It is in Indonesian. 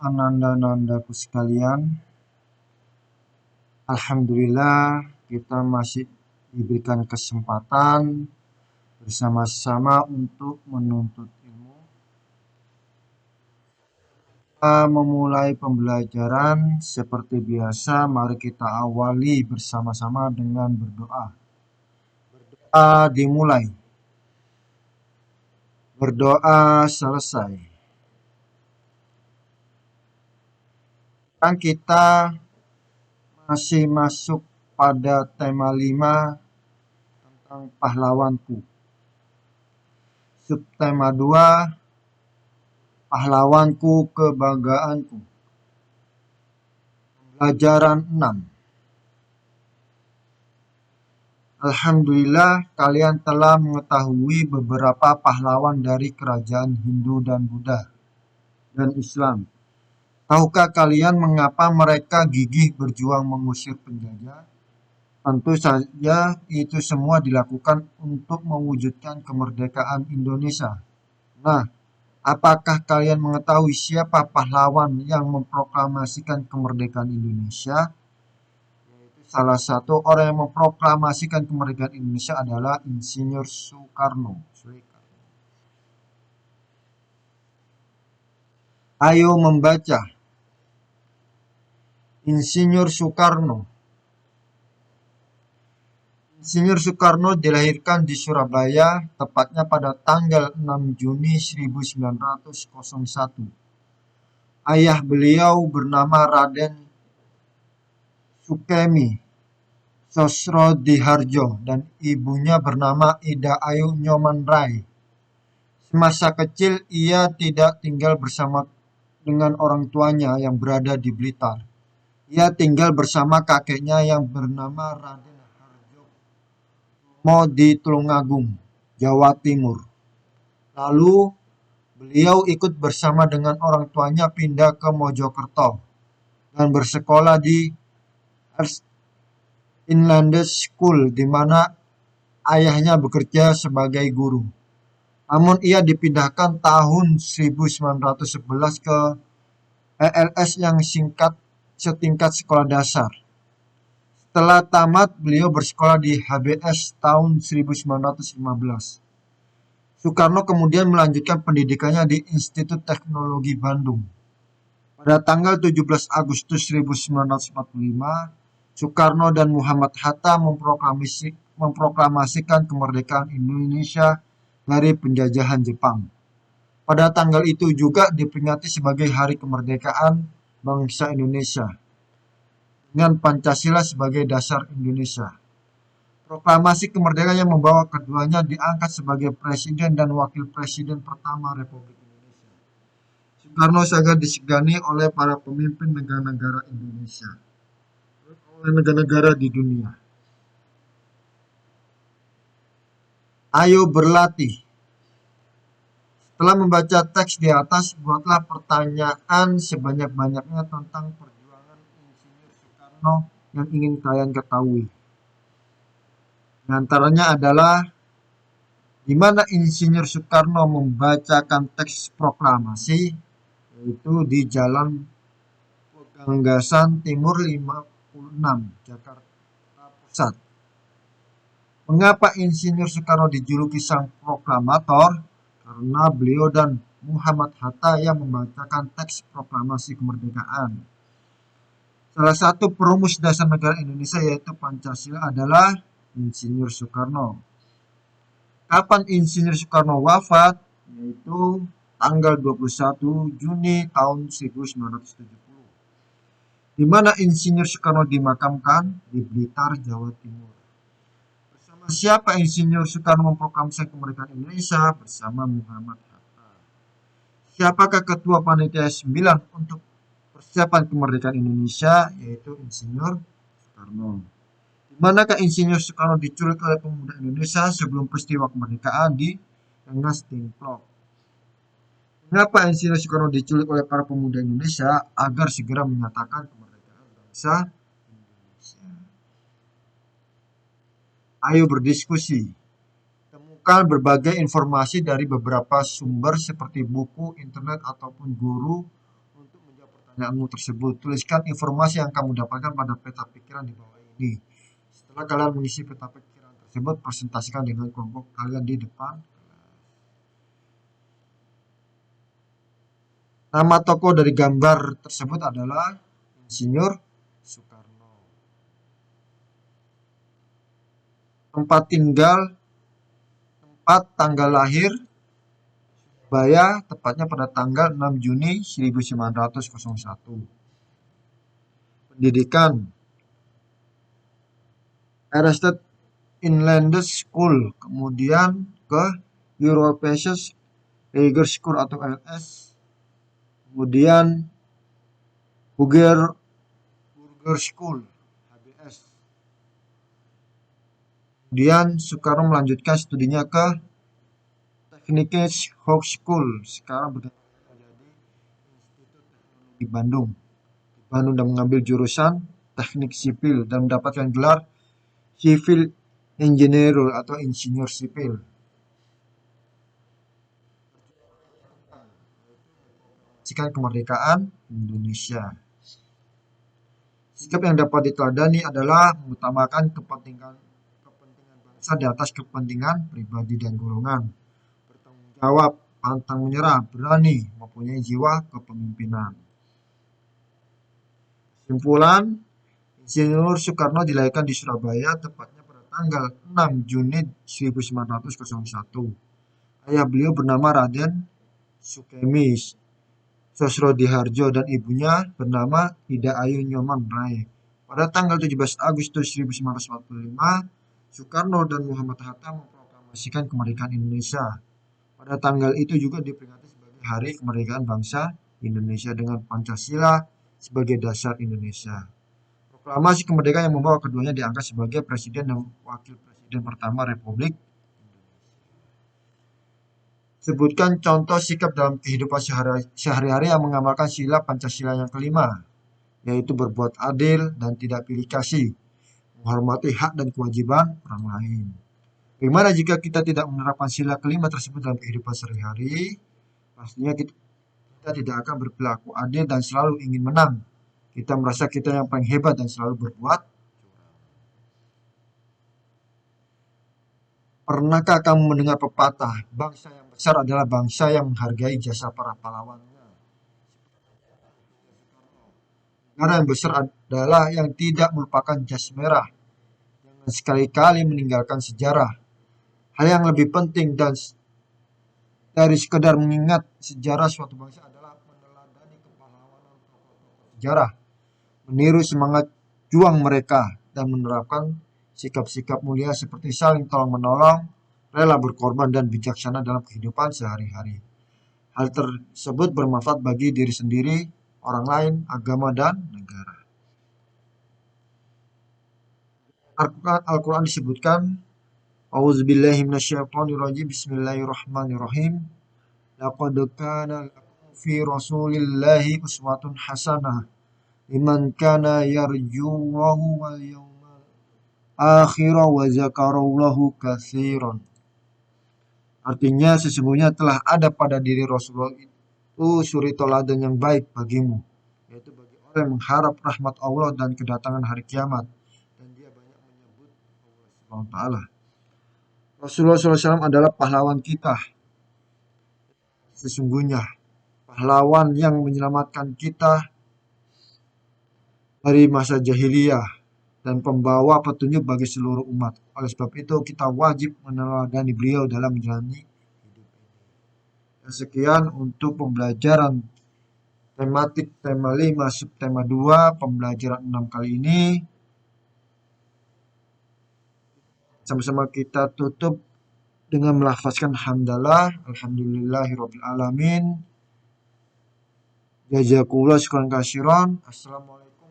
Ananda-nandaku sekalian, alhamdulillah kita masih diberikan kesempatan bersama-sama untuk menuntut ilmu. Kita memulai pembelajaran seperti biasa, mari kita awali bersama-sama dengan berdoa. Berdoa dimulai, berdoa selesai. Sekarang kita masih masuk pada tema 5 tentang pahlawanku. Subtema 2, pahlawanku kebanggaanku. Pelajaran 6. Alhamdulillah kalian telah mengetahui beberapa pahlawan dari kerajaan Hindu dan Buddha dan Islam. Tahukah kalian mengapa mereka gigih berjuang mengusir penjajah? Tentu saja itu semua dilakukan untuk mewujudkan kemerdekaan Indonesia. Nah, apakah kalian mengetahui siapa pahlawan yang memproklamasikan kemerdekaan Indonesia? Yaitu salah satu orang yang memproklamasikan kemerdekaan Indonesia adalah Insinyur Soekarno. Ayo membaca. Insinyur Soekarno. Insinyur Soekarno dilahirkan di Surabaya, tepatnya pada tanggal 6 Juni 1901. Ayah beliau bernama Raden Sukemi Sosrodihardjo dan ibunya bernama Ida Ayu Nyoman Rai. Semasa kecil ia tidak tinggal bersama dengan orang tuanya yang berada di Blitar. Ia tinggal bersama kakeknya yang bernama Raden Harjokusumo di Tulungagung, Jawa Timur. Lalu beliau ikut bersama dengan orang tuanya pindah ke Mojokerto dan bersekolah di Inland School di mana ayahnya bekerja sebagai guru. Namun ia dipindahkan tahun 1911 ke ELS yang setingkat sekolah dasar. Setelah tamat, beliau bersekolah di HBS tahun 1915. Soekarno kemudian melanjutkan pendidikannya di Institut Teknologi Bandung. Pada tanggal 17 Agustus 1945, Soekarno dan Muhammad Hatta memproklamasikan kemerdekaan Indonesia dari penjajahan Jepang. Pada tanggal itu juga diperingati sebagai Hari Kemerdekaan Bangsa Indonesia dengan Pancasila sebagai dasar Indonesia. Proklamasi kemerdekaan yang membawa keduanya diangkat sebagai presiden dan wakil presiden pertama Republik Indonesia. Soekarno sangat disegani oleh para pemimpin negara-negara Indonesia, oleh negara-negara di dunia. Ayo berlatih. Setelah membaca teks di atas, buatlah pertanyaan sebanyak-banyaknya tentang perjuangan Insinyur Soekarno yang ingin kalian ketahui. Di antaranya adalah di mana Insinyur Soekarno membacakan teks proklamasi, yaitu di Jalan Peganggasan Timur 56, Jakarta Pusat. Mengapa Insinyur Soekarno dijuluki sang proklamator? Karena beliau dan Muhammad Hatta yang membacakan teks proklamasi kemerdekaan. Salah satu perumus dasar negara Indonesia yaitu Pancasila adalah Insinyur Soekarno. Kapan Insinyur Soekarno wafat? Yaitu tanggal 21 Juni tahun 1970. Di mana Insinyur Soekarno dimakamkan? Di Blitar, Jawa Timur. Bersama siapa Insinyur Soekarno memproklamasikan kemerdekaan Indonesia? Bersama Muhammad Hatta. Siapakah ketua panitia 9 untuk persiapan kemerdekaan Indonesia? Yaitu Insinyur Soekarno. Di manakah Insinyur Soekarno diculik oleh pemuda Indonesia sebelum peristiwa kemerdekaan? Di Rengas Dengklok. Mengapa Insinyur Soekarno diculik oleh para pemuda Indonesia? Agar segera menyatakan kemerdekaan bangsa Indonesia. Ayo berdiskusi. Temukan berbagai informasi dari beberapa sumber seperti buku, internet, ataupun guru untuk menjawab pertanyaanmu tersebut. Tuliskan informasi yang kamu dapatkan pada peta pikiran di bawah ini. Setelah kalian mengisi peta pikiran tersebut, presentasikan dengan kelompok kalian di depan. Nama tokoh dari gambar tersebut adalah Insinyur Soekarno. Tempat tinggal, tempat tanggal lahir Surabaya, tepatnya pada tanggal 6 Juni 1901. Pendidikan, Arrested Inland School, kemudian ke European Lager School atau LS, kemudian Burger School HBS. Kemudian Soekarno melanjutkan studinya ke Technical High School, sekarang menjadi Institut Teknologi di Bandung dan mengambil jurusan teknik sipil dan mendapatkan gelar Civil Engineer atau insinyur sipil. Kemerdekaan Indonesia. Sikap yang dapat diteladani adalah mengutamakan kepentingan bangsa di atas kepentingan pribadi dan golongan. Bertanggung jawab, pantang menyerah, berani, mempunyai jiwa kepemimpinan. Kesimpulan, Insinyur Soekarno dilahirkan di Surabaya tepatnya pada tanggal 6 Juni 1901. Ayah beliau bernama Raden Sukemi Sosrodihardjo dan ibunya bernama Ida Ayu Nyoman Rai. Pada tanggal 17 Agustus 1945, Soekarno dan Muhammad Hatta memproklamasikan kemerdekaan Indonesia. Pada tanggal itu juga diperingati sebagai Hari Kemerdekaan Bangsa Indonesia dengan Pancasila sebagai dasar Indonesia. Proklamasi kemerdekaan yang membawa keduanya diangkat sebagai Presiden dan Wakil Presiden pertama Republik. Sebutkan contoh sikap dalam kehidupan sehari-hari yang mengamalkan sila Pancasila yang kelima, yaitu berbuat adil dan tidak pilih kasih, menghormati hak dan kewajiban orang lain. Bagaimana jika kita tidak menerapkan sila kelima tersebut dalam kehidupan sehari-hari? Pastinya kita tidak akan berperilaku adil dan selalu ingin menang. Kita merasa kita yang paling hebat dan selalu berbuat. Pernahkah kamu mendengar pepatah, bangsa yang besar adalah bangsa yang menghargai jasa para pahlawannya? Negara yang besar adalah yang tidak melupakan jas merah, jangan sekali-kali meninggalkan sejarah. Hal yang lebih penting dan dari sekedar mengingat sejarah suatu bangsa adalah meneladani kepahlawanan tokoh-tokoh sejarah, meniru semangat juang mereka, dan menerapkan sikap-sikap mulia seperti saling tolong-menolong, rela berkorban, dan bijaksana dalam kehidupan sehari-hari. Hal tersebut bermanfaat bagi diri sendiri, orang lain, agama, dan negara. Al-Quran disebutkan, A'udzubillahi minasyaitonirrajim, Bismillahirrahmanirrahim. Laqad kana lakum fi Rasulillahi uswatun hasanah liman kana yarjullaha wal yawmal akhir wa zakarallahu katsiran. Artinya sesungguhnya telah ada pada diri Rasulullah itu suri teladan yang baik bagimu, yaitu bagi orang yang mengharap rahmat Allah dan kedatangan hari kiamat, dan dia banyak menyebut Allah Subhanahu. Rasulullah SAW adalah pahlawan kita. Sesungguhnya pahlawan yang menyelamatkan kita dari masa jahiliyah dan pembawa petunjuk bagi seluruh umat. Oleh sebab itu kita wajib meneladani beliau dalam menjalani hidup ini. Sekian untuk pembelajaran tematik tema 5 subtema 2 pembelajaran 6 kali ini. Sama-sama kita tutup dengan melafazkan hamdalah, alhamdulillahirabbil alamin. Jazakumullah syukran katsiran. Assalamualaikum